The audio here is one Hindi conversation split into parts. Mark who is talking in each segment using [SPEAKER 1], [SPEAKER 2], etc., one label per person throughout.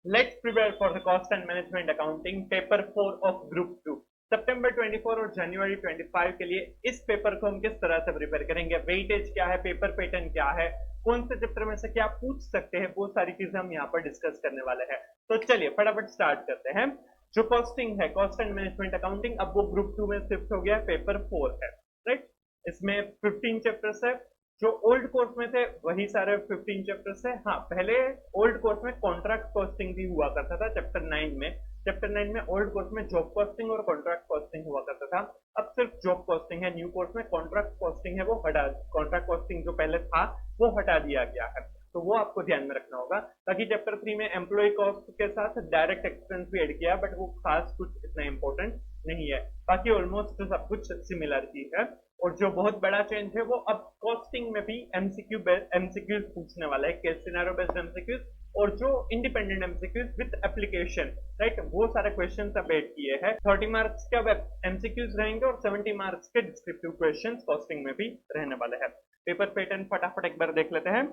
[SPEAKER 1] Let's prepare for the cost and management accounting paper 4 of group 2 सितंबर 24 और जनवरी 25 के लिए इस पेपर को हम किस तरह से प्रिपेयर करेंगे, वेटेज क्या है, पेपर पैटर्न क्या है, कौन से चैप्टर में से क्या पूछ सकते हैं, वो सारी चीजें हम यहाँ पर डिस्कस करने वाले हैं। तो चलिए फटाफट स्टार्ट करते हैं। जो कॉस्टिंग है, कॉस्ट एंड मैनेजमेंट अकाउंटिंग, अब वो ग्रुप 2 में शिफ्ट हो गया, पेपर 4 है, राइट। इसमें 15 चैप्टर्स है। जो ओल्ड कोर्स में थे वही सारे 15 चैप्टर्स है। हाँ, पहले ओल्ड कोर्स में कॉन्ट्रैक्ट कॉस्टिंग भी हुआ करता था चैप्टर 9 में। चैप्टर 9 में ओल्ड कोर्स में जॉब कॉस्टिंग और कॉन्ट्रैक्ट कॉस्टिंग हुआ करता था। अब सिर्फ जॉब कॉस्टिंग है। न्यू कोर्स में कॉन्ट्रैक्ट कॉस्टिंग है, वो हटा, कॉन्ट्रैक्ट कॉस्टिंग जो पहले था वो हटा दिया गया है। तो वो आपको ध्यान में रखना होगा। ताकि चैप्टर 3 में एम्प्लॉय कॉस्ट के साथ डायरेक्ट एक्सपेंस भी ऐड किया, बट वो खास कुछ इतना इंपॉर्टेंट नहीं है। बाकी ऑलमोस्ट सब कुछ सिमिलरिटी है। और जो बहुत बड़ा चेंज है वो अब कॉस्टिंग में भी एमसीक्यूज पूछने वाला है, केस सिनेरियो बेस्ड एमसीक्यूज, और जो independent MCQs with application, right, वो सारे क्वेश्चन अब ऐड किए हैं। 30 मार्क्स के अब एमसीक्यूज रहेंगे और 70 मार्क्स के डिस्क्रिप्टिव क्वेश्चन कॉस्टिंग में भी रहने वाले हैं। पेपर पैटर्न फटाफट एक बार देख लेते हैं।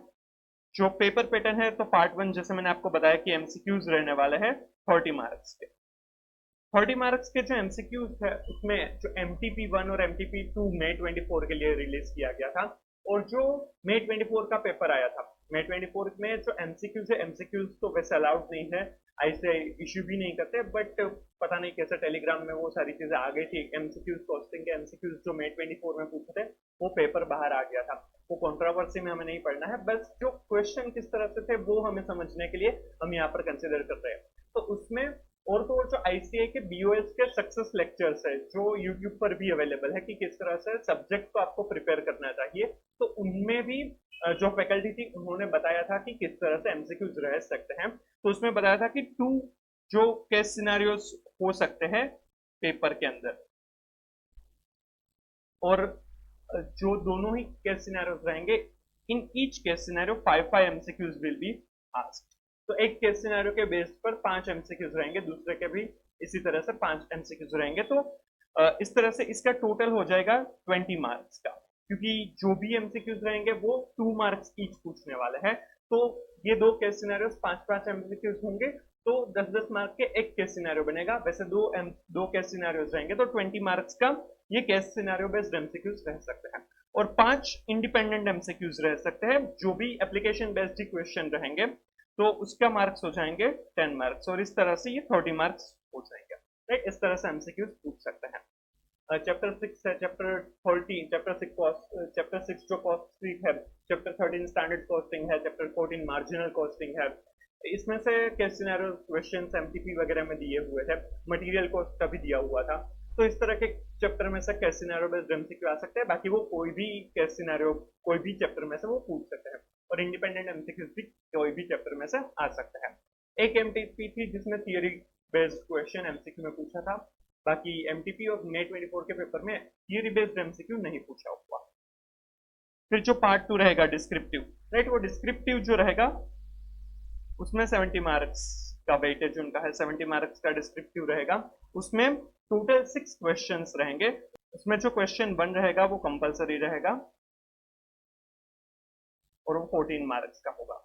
[SPEAKER 1] जो पेपर पैटर्न है, तो पार्ट 1 जैसे मैंने आपको बताया कि एमसीक्यूज रहने वाले हैं 30 मार्क्स के। 30 मार्क्स के जो एमसीक्यूज है उसमें जो MTP1 और MTP2 मई 24 के लिए रिलीज किया गया था, और जो मई 24 का पेपर आया था, मई 24 में जो एमसीक्यूज है, एमसीक्यूज तो वैसे अलाउड नहीं है, ऐसे इश्यू भी नहीं करते, बट पता नहीं कैसे टेलीग्राम में वो सारी चीजें आ गई थी। एमसीक्यूज कॉस्टिंग के एमसीक्यूज जो मई 24 में पूछे थे वो पेपर बाहर आ गया था। वो कंट्रोवर्सी में हमें नहीं पढ़ना है, बस जो क्वेश्चन किस तरह से थे वो हमें समझने के लिए हम यहाँ पर कंसिडर कर रहे हैं। तो उसमें और तो और जो आईसीआई के बीओएस के सक्सेस लेक्चर्स है जो यूट्यूब पर भी अवेलेबल है कि किस तरह से सब्जेक्ट को आपको प्रिपेयर करना चाहिए, तो उनमें भी जो फैकल्टी थी उन्होंने बताया था कि किस तरह से एमसीक्यूज रह सकते हैं। तो उसमें बताया था कि 2 जो केस सिनेरियोस हो सकते हैं पेपर के अंदर, और जो दोनों ही केस सिनेरियोस रहेंगे, in each case scenario 5 MCQs will be asked. तो एक केस सिनेरियो के बेस पर 5 एमसीक्यूज रहेंगे, दूसरे के भी इसी तरह से 5 एमसीक्यूज रहेंगे। तो इस तरह से इसका टोटल हो जाएगा 20 मार्क्स का, क्योंकि जो भी एमसीक्यूज रहेंगे वो 2 मार्क्स ईच पूछने वाले हैं। तो ये दो केस सिनेरियोस 5 एमसीक्यूज होंगे, तो 10 मार्क्स के एक केस सिनेरियो बनेगा। वैसे दो केस सिनेरियोस रहेंगे तो 20 मार्क्स का ये केस सिनेरियो बेस्ड एमसीक्यूज रह सकते हैं। और 5 इंडिपेंडेंट एमसीक्यूज रह सकते हैं, जो भी एप्लीकेशन बेस्ड क्वेश्चन रहेंगे तो उसका मार्क्स हो जाएंगे 10 मार्क्स, और इस तरह से ये 30 मार्क्स हो जाएंगे, राइट। इस तरह से एमसीक्यूज पूछ सकते हैं। चैप्टर 6 है, चैप्टर 6 जो कॉस्ट स्ट्रीट है, चैप्टर 13 स्टैंडर्ड कॉस्टिंग है, चैप्टर 14 मार्जिनल कॉस्टिंग है। इसमें से केस सिनेरियो क्वेश्चंस एमटीपी वगैरह में दिए हुए थे, मटेरियल कॉस्ट का भी दिया हुआ था। तो इस तरह के चैप्टर में से केस सिनेरियो बेस्ड एमसीक्यू आ सकते हैं। बाकी वो कोई भी केस सिनेरियो कोई भी चैप्टर में से वो पूछ सकते हैं, और इंडिपेंडेंट एमसीक्यूज भी कोई भी चैप्टर में से आ सकते हैं। एक एमटीपी थी जिसमें थियरी बेस्ड क्वेश्चन एमसीक्यू में पूछा था। बाकी एमटीपी और मई 24 के पेपर में थियरी बेस्ड एमसीक्यू नहीं पूछा हुआ। फिर जो पार्ट 2 रहेगा डिस्क्रिप्टिव, राइट, वो डिस्क्रिप्टिव जो रहेगा उसमें 70 मार्क्स का वेटेज उनका है, 70 मार्क्स का डिस्क्रिप्टिव रहेगा। उसमें टोटल 6 क्वेश्चंस रहेंगे। उसमें जो क्वेश्चन 1 रहेगा वो कंपलसरी रहेगा, और वो 14 मार्क्स का होगा।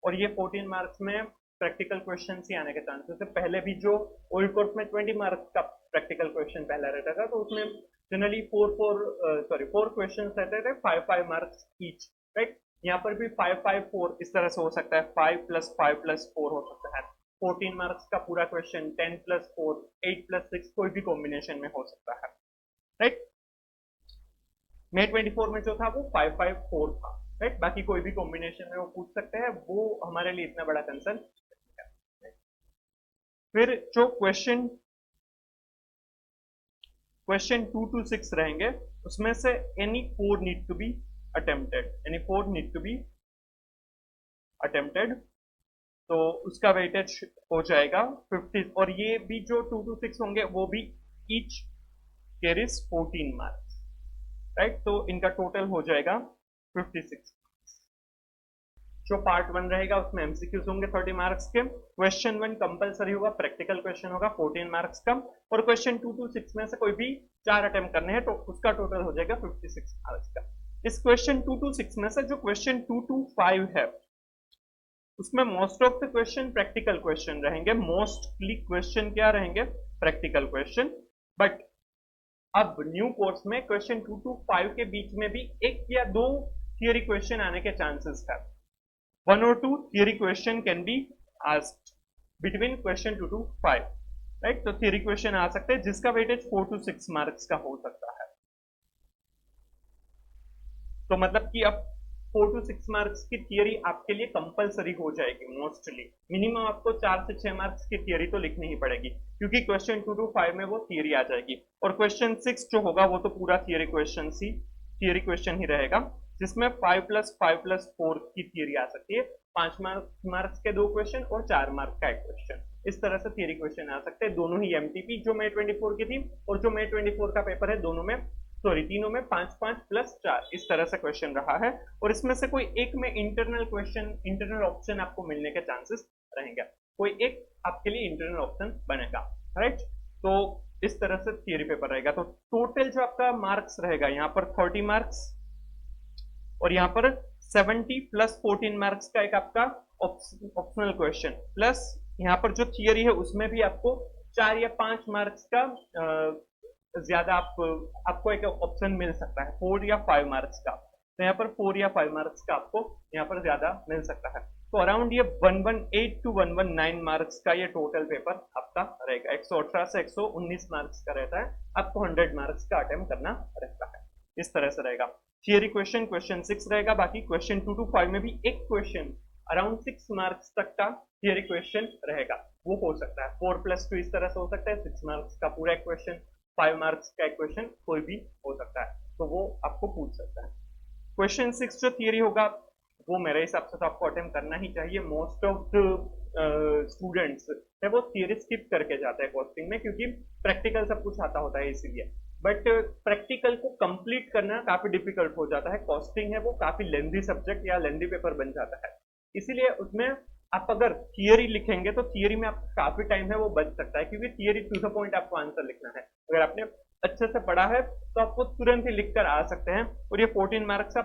[SPEAKER 1] और ये 14 मार्क्स में प्रैक्टिकल क्वेश्चन ही आने के चांसेस है। पहले भी जो ओल्ड कोर्स में 20 मार्क्स का प्रैक्टिकल क्वेश्चन पहला रहता था, तो उसमें जनरली 4 क्वेश्चन रहते थे, 5 मार्क्स ईच, राइट। यहाँ पर भी 5 5 4 इस तरह से हो सकता है, 5 + 5 + 4 हो सकता है। 14 मार्क्स का पूरा क्वेश्चन 10 + 4, 8 + 6 कोई भी कॉम्बिनेशन में हो सकता है, राइट। मई 24 में जो था वो 5 5 4 था, राइट। बाकी कोई भी कॉम्बिनेशन में वो पूछ सकते हैं, वो हमारे लिए इतना बड़ा कंसर्न। फिर जो क्वेश्चन 2 to 6 रहेंगे, उसमें से any 4 need to be attempted, तो उसका वेटेज हो जाएगा 50। और ये भी जो 2 to 6 होंगे वो भी ईच कैरीज 14 मार्क्स, राइट। तो इनका टोटल हो जाएगा 56। जो पार्ट 1 रहेगा उसमें एमसीक्यूज होंगे 30 मार्क्स के। क्वेश्चन 1 कंपलसरी होगा, प्रैक्टिकल क्वेश्चन होगा 14 मार्क्स का, और क्वेश्चन 2 to 6 में से कोई भी 4 अटेम्प्ट करने हैं, तो उसका टोटल हो जाएगा 56 मार्क्स का। इस क्वेश्चन 2 to 6 में से जो क्वेश्चन 2 to 5 है, उसमें most of the question practical question रहेंगे, मोस्टली क्वेश्चन क्या रहेंगे, प्रैक्टिकल क्वेश्चन। बट अब न्यू कोर्स में क्वेश्चन 2 to 5 के बीच में भी एक या दो थियरी क्वेश्चन आने के चांसेस है। 1 or 2 theory question can be asked between question 2 to 5, right. तो थियरी क्वेश्चन आ सकते हैं जिसका वेटेज 4 to 6 मार्क्स का हो सकता है। तो मतलब कि अब 4 to 6 मार्क्स की थियरी आपके लिए कंपलसरी हो जाएगी मोस्टली। मिनिमम आपको 4 से 6 मार्क्स की थियरी तो लिखनी ही पड़ेगी, क्योंकि क्वेश्चन 2 to 5 में वो थियरी आ जाएगी। और क्वेश्चन 6 जो होगा वो तो पूरा थियरी क्वेश्चन ही रहेगा, जिसमें 5+5+4 की थियरी आ सकती है। 5 मार्क्स के 2 क्वेश्चन और 4 मार्क्स का एक क्वेश्चन, इस तरह से थियरी क्वेश्चन आ सकते हैं। दोनों ही एमटीपी जो May 24 की थी और जो May 24 का पेपर है, दोनों में तीनों में 5+4 इस तरह से क्वेश्चन रहा है। और इसमें से कोई एक में इंटरनल ऑप्शन आपको मिलने के चांसेस रहेंगे, कोई एक आपके लिए इंटरनल ऑप्शन बनेगा, राइट। तो इस तरह से थियरी पेपर रहेगा। तो टोटल जो आपका मार्क्स रहेगा, यहाँ पर 30 मार्क्स और यहाँ पर 70 + 14 मार्क्स का एक आपका ऑप्शनल क्वेश्चन, प्लस यहाँ पर जो थियरी है उसमें भी आपको 4 या 5 मार्क्स का ज्यादा आपको एक ऑप्शन मिल सकता है, 4 या 5 मार्क्स का। तो यहाँ पर 4 या 5 मार्क्स का आपको यहाँ पर ज्यादा मिल सकता है। तो अराउंड ये 118 to 119 मार्क्स का ये टोटल पेपर आपका रहेगा। 118 से 119 मार्क्स का रहता है, आपको 100 मार्क्स का अटेम्प्ट करना रहता है। इस तरह से रहेगा। थियरी क्वेश्चन 6 रहेगा। बाकी क्वेश्चन 2 to 5 में भी एक क्वेश्चन अराउंड 6 मार्क्स तक का थियरी क्वेश्चन रहेगा, वो हो सकता है 4+2 इस तरह से हो सकता है। 6 मार्क्स का पूरा एक क्वेश्चन, 5 मार्क्स का एक क्वेश्चन कोई भी हो सकता है, तो वो आपको पूछ सकता है। क्वेश्चन 6 जो थियरी होगा वो मेरे हिसाब से तो आपको अटेम्प्ट करना ही चाहिए। मोस्ट ऑफ द स्टूडेंट्स है वो थियरी स्किप करके जाता है कॉस्टिंग में, क्योंकि प्रैक्टिकल सब कुछ आता होता है इसीलिए। बट प्रैक्टिकल को कंप्लीट करना काफी डिफिकल्ट हो जाता है। कॉस्टिंग है वो काफी लेंथी सब्जेक्ट या लेंथी पेपर बन जाता है, इसीलिए उसमें आप अगर थियरी लिखेंगे तो थियरी में आपका काफी टाइम है वो बच सकता है, क्योंकि थियरी टू द पॉइंट आपको आंसर लिखना है। अगर आपने अच्छे से पढ़ा है तो आपको तुरंत ही लिखकर आ सकते हैं, और ये 14 मार्क्स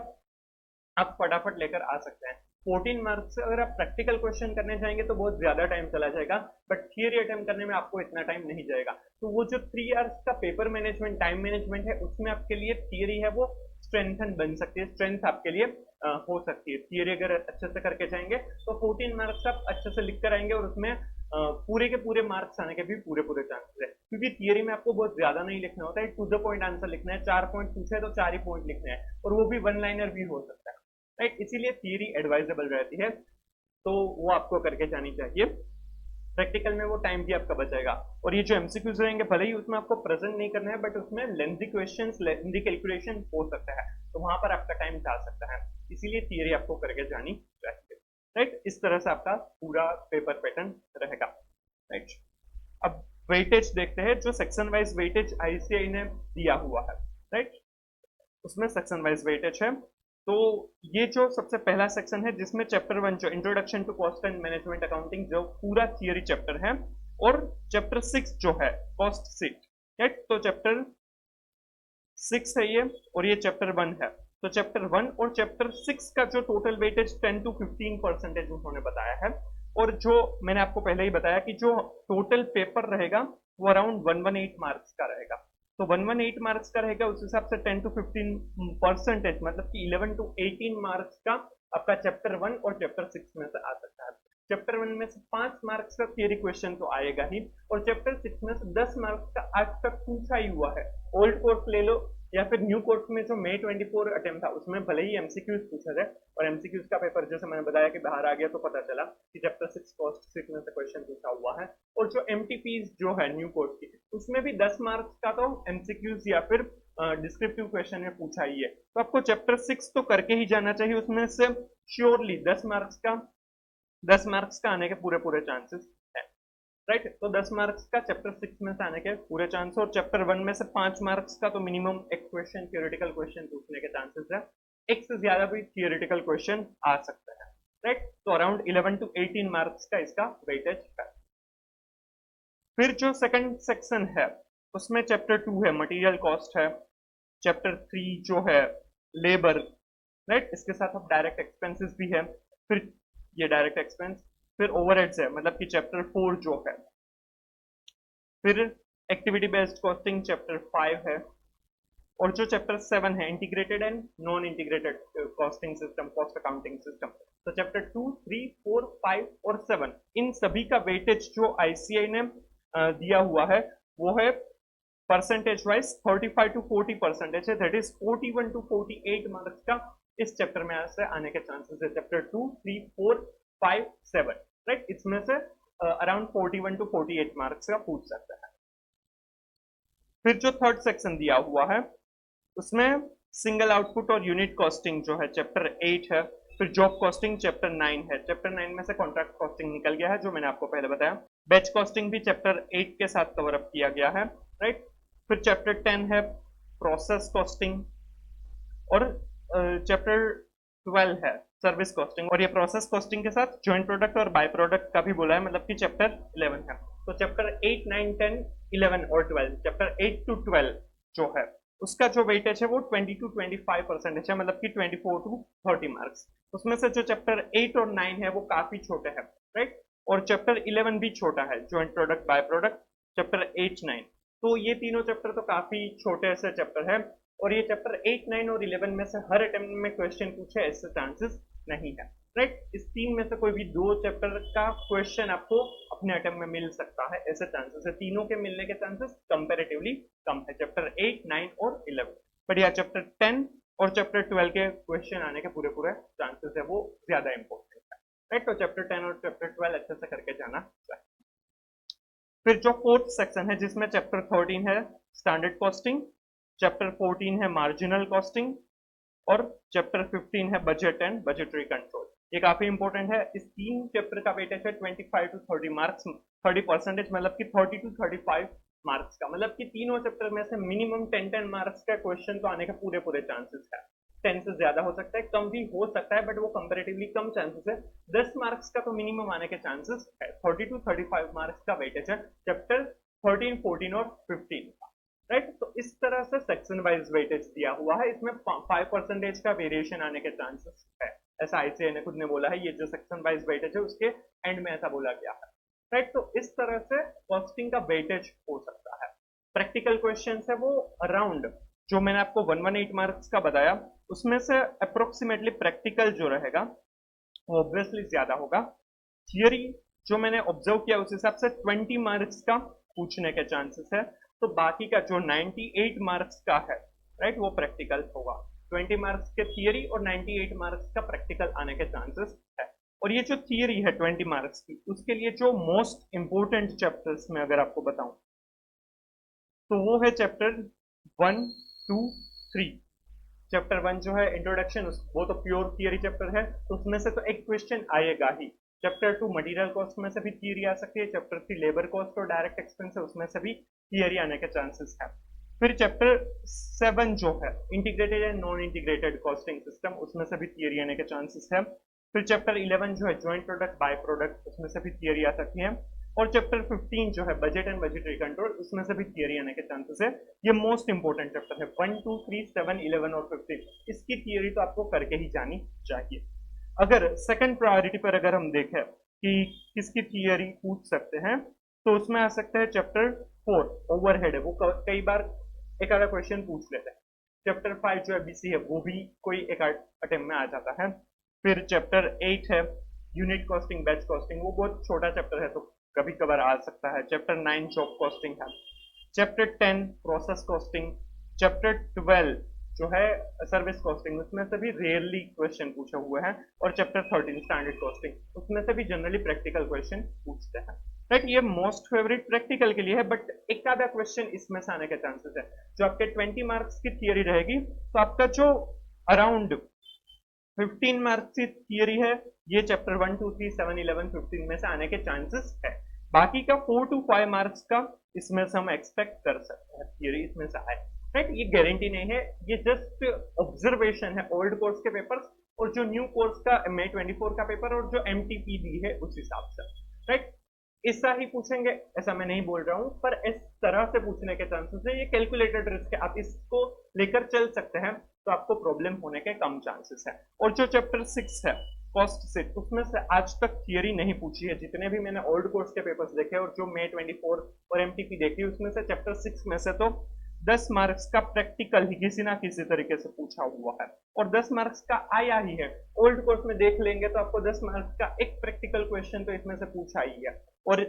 [SPEAKER 1] आप फटाफट लेकर आ सकते हैं। 14 मार्क्स से अगर आप प्रैक्टिकल क्वेश्चन करने जाएंगे तो बहुत ज्यादा टाइम चला जाएगा, बट थियरी अटेम्प्ट करने में आपको इतना टाइम नहीं जाएगा। तो वो जो 3 इयर्स का पेपर मैनेजमेंट, टाइम मैनेजमेंट है, उसमें आपके लिए थियरी है वो स्ट्रेंथन बन सकती है, स्ट्रेंथ आपके लिए हो सकती है। थियरी अगर अच्छे से करके जाएंगे तो 14 मार्क्स आप अच्छे से लिख कर आएंगे, और उसमें पूरे के पूरे मार्क्स आने के भी पूरे चांसेस है, क्योंकि थियरी में आपको बहुत ज्यादा नहीं लिखना होता है, टू द पॉइंट आंसर लिखना है। 4 पॉइंट पूछे तो 4 ही पॉइंट लिखने हैं, और वो भी 1 लाइनर भी हो सकता है, राइट। इसीलिए थियरी एडवाइजेबल रहती है, तो वो आपको करके जानी चाहिए। प्रैक्टिकल में वो टाइम भी आपका बचेगा। और ये जो एमसीक्यूज रहेंगे, भले ही उसमें आपको प्रेजेंट नहीं करना है, बट उसमें लेंथी क्वेश्चंस, लेंथी कैलकुलेशन हो सकता है, तो वहां पर आपका टाइम जा सकता है, इसीलिए थियरी आपको करके जानी चाहिए, राइट। इस तरह से आपका पूरा पेपर पैटर्न रहेगा, राइट। अब वेटेज देखते हैं, जो सेक्शन वाइज वेटेज आईसीएआई ने दिया हुआ है, राइट। उसमें सेक्शन वाइज वेटेज है। तो ये जो सबसे पहला सेक्शन है, जिसमें चैप्टर 1 जो introduction to cost and management accounting, जो पूरा थियरी चैप्टर है, और चैप्टर 6 जो है कॉस्ट शीट, राइट। तो चैप्टर 6 है ये, और ये चैप्टर 1 है। तो चैप्टर 1 और चैप्टर 6 का जो टोटल वेटेज 10 to 15% उन्होंने बताया है। और जो मैंने आपको पहले ही बताया कि जो टोटल पेपर रहेगा वो अराउंड 118 मार्क्स का रहेगा। तो 118 मार्क्स का रहेगा, उस हिसाब से 10 to 15% मतलब कि 11 to 18 मार्क्स का आपका चैप्टर 1 और चैप्टर 6 में से आ सकता है। चैप्टर 1 में से 5 मार्क्स का थियरी क्वेश्चन तो आएगा ही, और चैप्टर 6 में से 10 मार्क्स का आज तक पूछा ही हुआ है। ओल्ड कोर्स ले लो या फिर न्यू कोर्स में जो May 24 अटेम्प्ट था, उसमें भले ही एमसीक्यूज पूछा जाए, और एमसीक्यूज का पेपर जैसे मैंने बताया कि बाहर आ गया, तो पता चला कि चैप्टर 6 कॉस्ट शीट में से क्वेश्चन पूछा हुआ है। और जो एमटीपीज जो है न्यू कोर्स की, उसमें भी 10 मार्क्स का तो एमसीक्यूज या फिर डिस्क्रिप्टिव क्वेश्चन में पूछा ही है। तो आपको चैप्टर 6 तो करके ही जाना चाहिए, उसमें से श्योरली 10 मार्क्स का आने के पूरे चांसेस है, राइट। तो 10 मार्क्स का चैप्टर 6 में से आने के पूरे चांस, और चैप्टर 1 में से 5 मार्क्स का तो मिनिमम एक क्वेश्चन थियोरेटिकल क्वेश्चन पूछने के चांसेस है। एक से ज्यादा भी थियोरेटिकल क्वेश्चन आ सकता है, राइट। तो अराउंड 11 to 18 मार्क्स का इसका वेटेज है। फिर जो सेकंड सेक्शन है, उसमें चैप्टर 2 है मटेरियल कॉस्ट है, चैप्टर 3 जो है लेबर, राइट। इसके साथ अब डायरेक्ट एक्सपेंसेस भी है। फिर ये डायरेक्ट एक्सपेंस। फिर ओवरहेड्स है, मतलब कि चैप्टर 4 जो है। फिर एक्टिविटी बेस्ड कॉस्टिंग चैप्टर 5 है। और जो चैप्टर 7 है integrated and non integrated costing system, cost accounting system. तो चैप्टर 2, 3, 4, 5 और 7 इन सभी का वेटेज जो आईसीआई ने दिया हुआ है वो है परसेंटेज वाइज 35 टू 40% है, दैट इज 41 टू 48 मार्क्स का इस चैप्टर में से आने के चांसेस है। चैप्टर 2, 3, 4, 5, 7 राइट, इसमें से अराउंड 41 टू 48 मार्क्स का पूछ सकता है। फिर जो थर्ड सेक्शन दिया हुआ है उसमें सिंगल आउटपुट और यूनिट कॉस्टिंग जो है चैप्टर 8 है। फिर जॉब कॉस्टिंग चैप्टर 9 है। चैप्टर 9 में से कॉन्ट्रैक्ट कॉस्टिंग निकल गया है जो मैंने आपको पहले बताया। बैच कॉस्टिंग भी चैप्टर 8 के साथ कवर अप किया गया है राइट। फिर चैप्टर 10 है प्रोसेस कॉस्टिंग और चैप्टर 12 है सर्विस कॉस्टिंग। और ये प्रोसेस कॉस्टिंग के साथ जॉइंट प्रोडक्ट और बाय प्रोडक्ट का भी बोला है, मतलब कि चैप्टर 11 है। तो चैप्टर 8, 9, 10, 11 और 12, चैप्टर 8 टू 12 जो है उसका जो वेटेज है वो 20 टू 25% है, मतलब कि 24 टू 30 मार्क्स। उसमें से जो चैप्टर 8 और 9 है वो काफी छोटे हैं राइट। और चैप्टर 11 भी छोटा है, joint product by product chapter 8, 9। तो ये तीनों चैप्टर तो काफी छोटे से चैप्टर है। और ये चैप्टर 8, 9 और 11 में से हर अटेम्प्ट में क्वेश्चन पूछे ऐसे चांसेस नहीं है राइट। इस तीन में से कोई भी दो चैप्टर का क्वेश्चन आपको अपने अटेम्प्ट में मिल सकता है, ऐसे चांसेस है। तीनों के मिलने के चांसेस कंपैरेटिवली कम है, चैप्टर 8, 9 और 11। बट यह चैप्टर 10 और चैप्टर 12 के क्वेश्चन आने के पूरे पूरे चांसेस है, वो ज्यादा इंपॉर्टेंट है राइट। तो चैप्टर 10 और चैप्टर 12 अच्छे से करके जाना चाहिए। फिर जो फोर्थ सेक्शन है जिसमें चैप्टर 13 है स्टैंडर्ड कॉस्टिंग, चैप्टर 14 है मार्जिनल कॉस्टिंग और चैप्टर 15 है बजट एंड बजटरी कंट्रोल। ये काफी इंपॉर्टेंट है। इस तीन चैप्टर का वेटेज है 25 टू 30 मार्क्स, 30%, मतलब कि 30 टू 35 मार्क्स का। मतलब कि तीनों चैप्टर में से मिनिमम 10 मार्क्स का क्वेश्चन तो आने के पूरे पूरे चांसेस है। 10 से ज्यादा हो सकता है, कम भी हो सकता है, बट वो कंपेरेटिवली कम चांसेस है। 10 मार्क्स का तो मिनिमम आने के चांसेस है। 30 टू 35 मार्क्स का वेटेज है चैप्टर 13, 14 और 15 का राइट। तो इस तरह से सेक्शन वाइज वेटेज दिया हुआ है। इसमें 5% का वेरिएशन आने के चांसेस है, ऐसा आईसीआई ने खुद ने बोला है। ये जो सेक्शन वाइज वेटेज है उसके एंड में ऐसा बोला गया है राइट। तो इस तरह से कॉस्टिंग का वेटेज हो सकता है। प्रैक्टिकल क्वेश्चन है वो अराउंड, जो मैंने आपको 118 मार्क्स का बताया उसमें से अप्रोक्सीमेटली प्रैक्टिकल जो रहेगा वो ऑब्वियसली ज्यादा होगा। थियरी जो मैंने ऑब्जर्व किया उस हिसाब से 20 मार्क्स का पूछने के चांसेस है। तो बाकी का जो 98 मार्क्स का है राइट वो प्रैक्टिकल होगा। 20 मार्क्स के थियरी और 98 मार्क्स का प्रैक्टिकल आने के चांसेस है। और ये जो थियरी है 20 मार्क्स की, उसके लिए जो मोस्ट इंपोर्टेंट चैप्टर्स में अगर आपको बताऊं तो वो है चैप्टर 1, 2, 3। चैप्टर 1 जो है इंट्रोडक्शन, वो तो प्योर थियरी चैप्टर है, तो उसमें से तो एक क्वेश्चन आएगा ही। चैप्टर 2 मटेरियल कॉस्ट में से भी थियरी आ सकती है। चैप्टर 3 लेबर कॉस्ट और डायरेक्ट एक्सपेंस है, उसमें से भी थियरी आने के चांसेस है। फिर चैप्टर 7 जो है integrated and non integrated costing system, उसमें से भी थियरी आने के चांसेस है। फिर चैप्टर 11 जो है ज्वाइंट प्रोडक्ट बाय प्रोडक्ट, उसमें से भी थियरी आ सकती है। और चैप्टर 15 जो है बजट एंड बजटरी कंट्रोल, उसमें से भी थियरी आने के चांसेस है। ये मोस्ट इंपोर्टेंट चैप्टर है। 1, 2, 3, 7, 11 और 15 इसकी थियरी तो आपको करके ही जानी चाहिए। अगर सेकंड प्रायोरिटी पर अगर हम देखें कि किसकी थियरी पूछ सकते हैं तो उसमें आ सकता है चैप्टर 4 ओवरहेड है, वो कई बार एक आधा क्वेश्चन पूछ लेते हैं। चैप्टर 5 जो है बीसी है, वो भी कोई एक अटेम्प्ट में आ जाता है। फिर चैप्टर 8 है यूनिट कॉस्टिंग बैच कॉस्टिंग, वो बहुत छोटा चैप्टर है तो कभी कभार आ सकता है। चैप्टर 9 जॉब कॉस्टिंग है। Chapter 10 process costing. चैप्टर 12 जो है सर्विस कॉस्टिंग, उसमें से भी रेयरली क्वेश्चन पूछे हुए हैं। और चैप्टर 13 स्टैंडर्ड कॉस्टिंग, उसमें से भी जनरली प्रैक्टिकल क्वेश्चन पूछते हैं राइट। ये मोस्ट फेवरेट प्रैक्टिकल के लिए है, बट एक आधा क्वेश्चन इसमें से आने के चांसेस है। जो आपके 20 मार्क्स की थियरी रहेगी तो आपका जो अराउंड 15 मार्क्स की थियरी है ये चैप्टर 1, 2, 3, 7, 11, 15 में से आने के चांसेस है। बाकी का 4 to 5 मार्क्स का इसमें से हम एक्सपेक्ट कर सकते हैं थियरी इसमें से आए राइट। ये गारंटी नहीं है, ये जस्ट ऑब्जर्वेशन है ओल्ड कोर्स के पेपर्स और जो न्यू कोर्स का May 24 का पेपर और जो MTP दी है उस हिसाब से राइट। ऐसा ही पूछेंगे ऐसा मैं नहीं बोल रहा हूं, पर इस तरह से पूछने के चांसेस है। ये कैलकुलेटेड रिस्क है, आप इसको लेकर चल सकते हैं तो आपको प्रॉब्लम होने के कम चांसेस है। और जो चैप्टर 6 है कॉस्ट शीट, उसमें से आज तक थियरी नहीं पूछी है। जितने भी मैंने ओल्ड कोर्स के पेपर्स देखे और जो May 24 और एमटीपी देखी, उसमें से चैप्टर 6 में से तो 10 मार्क्स का प्रैक्टिकल ही किसी ना किसी तरीके से पूछा हुआ है, और 10 मार्क्स का आया ही है। ओल्ड कोर्स में देख लेंगे तो आपको 10 मार्क्स का एक प्रैक्टिकल क्वेश्चन तो इसमें से पूछा ही है, और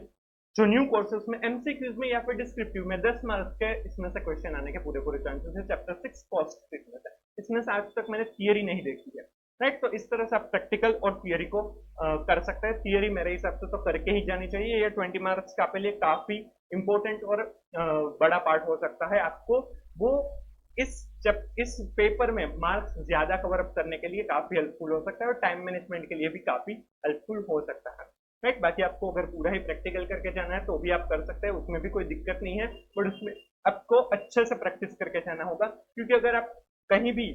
[SPEAKER 1] जो न्यू कोर्स है उसमें एमसीक्यूज में या फिर डिस्क्रिप्टिव में 10 मार्क्स के इसमें से क्वेश्चन आने के पूरे पूरे चांसेस है चैप्टर 6 कॉस्ट शीट में से। इसमें से आज तक मैंने थियरी नहीं देखी है, राइट। तो इस तरह से आप प्रैक्टिकल और थियरी को कर सकते हैं। थियरी मेरे हिसाब से तो करके ही जानी चाहिए, ये 20 मार्क्स का आपके लिए काफी इंपॉर्टेंट और बड़ा पार्ट हो सकता है। आपको वो इस पेपर में मार्क्स ज्यादा कवर अप करने के लिए काफी हेल्पफुल हो सकता है, और टाइम मैनेजमेंट के लिए भी काफी हेल्पफुल हो सकता है, राइट। बाकी आपको अगर पूरा ही प्रैक्टिकल करके जाना है तो भी आप कर सकते हैं, उसमें भी कोई दिक्कत नहीं है, बट उसमें आपको अच्छे से प्रैक्टिस करके जाना होगा। क्योंकि अगर आप कहीं भी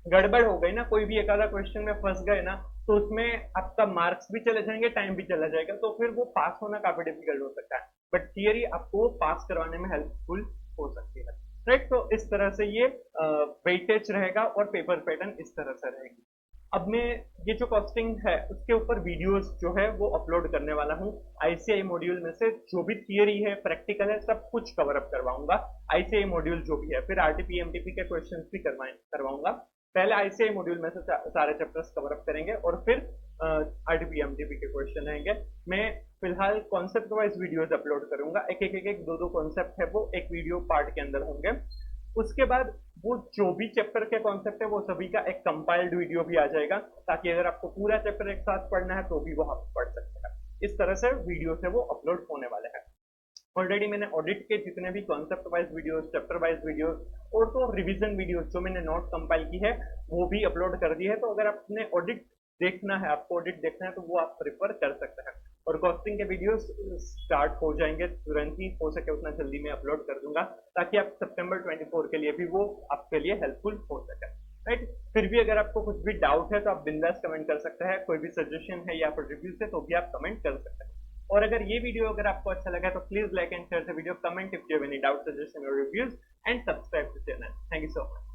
[SPEAKER 1] गड़बड़ हो गई ना, कोई भी एक आधा क्वेश्चन में फंस गए ना, तो उसमें आपका मार्क्स भी चले जाएंगे, टाइम भी चला जाएगा, तो फिर वो पास होना काफी डिफिकल्ट हो सकता है। बट थियरी आपको पास करवाने में हेल्पफुल हो सकती है, राइट। तो इस तरह से ये वेटेज रहेगा और पेपर पैटर्न इस तरह से रहेगी। अब मैं ये जो कॉस्टिंग है उसके ऊपर वीडियोस जो है वो अपलोड करने वाला हूँ। आईसीआई मॉड्यूल में से जो भी थियरी है, प्रैक्टिकल है, सब कुछ कवर अप करवाऊंगा। आईसीआई मॉड्यूल जो भी है, फिर आरटीपी एमटीपी के क्वेश्चंस भी करवाऊंगा। पहले आईसीआई मॉड्यूल में से सारे चैप्टर्स कवर अप करेंगे, और फिर आरटीपी एमटीपी के क्वेश्चन रहेंगे। मैं फिलहाल कॉन्सेप्ट वाइज वीडियोस अपलोड करूंगा, एक दो कॉन्सेप्ट है वो एक वीडियो पार्ट के अंदर होंगे। उसके बाद वो जो भी चैप्टर के कॉन्सेप्ट है वो सभी का एक कंपाइल्ड वीडियो भी आ जाएगा, ताकि अगर आपको पूरा चैप्टर एक साथ पढ़ना है तो भी वो आप पढ़ सकते हैं। इस तरह से वीडियो से वो अपलोड होने वाले हैं। ऑलरेडी मैंने ऑडिट के जितने भी concept wise videos, chapter wise videos, और तो रिवीजन वीडियोस जो मैंने नोट कंपाइल की है वो भी अपलोड कर दी है। तो अगर आपने ऑडिट देखना है, आपको ऑडिट देखना है, तो वो आप प्रिफर कर सकते हैं। और कॉस्टिंग के वीडियोस स्टार्ट हो जाएंगे तुरंत ही, हो सके उतना जल्दी मैं अपलोड कर दूंगा, ताकि आप सितंबर 24 के लिए भी वो आपके लिए हेल्पफुल हो सके, राइट। फिर भी अगर आपको कुछ भी डाउट है तो आप बिंदास कमेंट कर सकते हैं, कोई भी सजेशन है या फिर रिव्यूज है तो भी आप कमेंट कर सकते हैं। और अगर ये वीडियो अगर आपको अच्छा लगा तो please like and share the video, comment if you have any doubt, suggestion और reviews, and subscribe to channel. Thank you so much.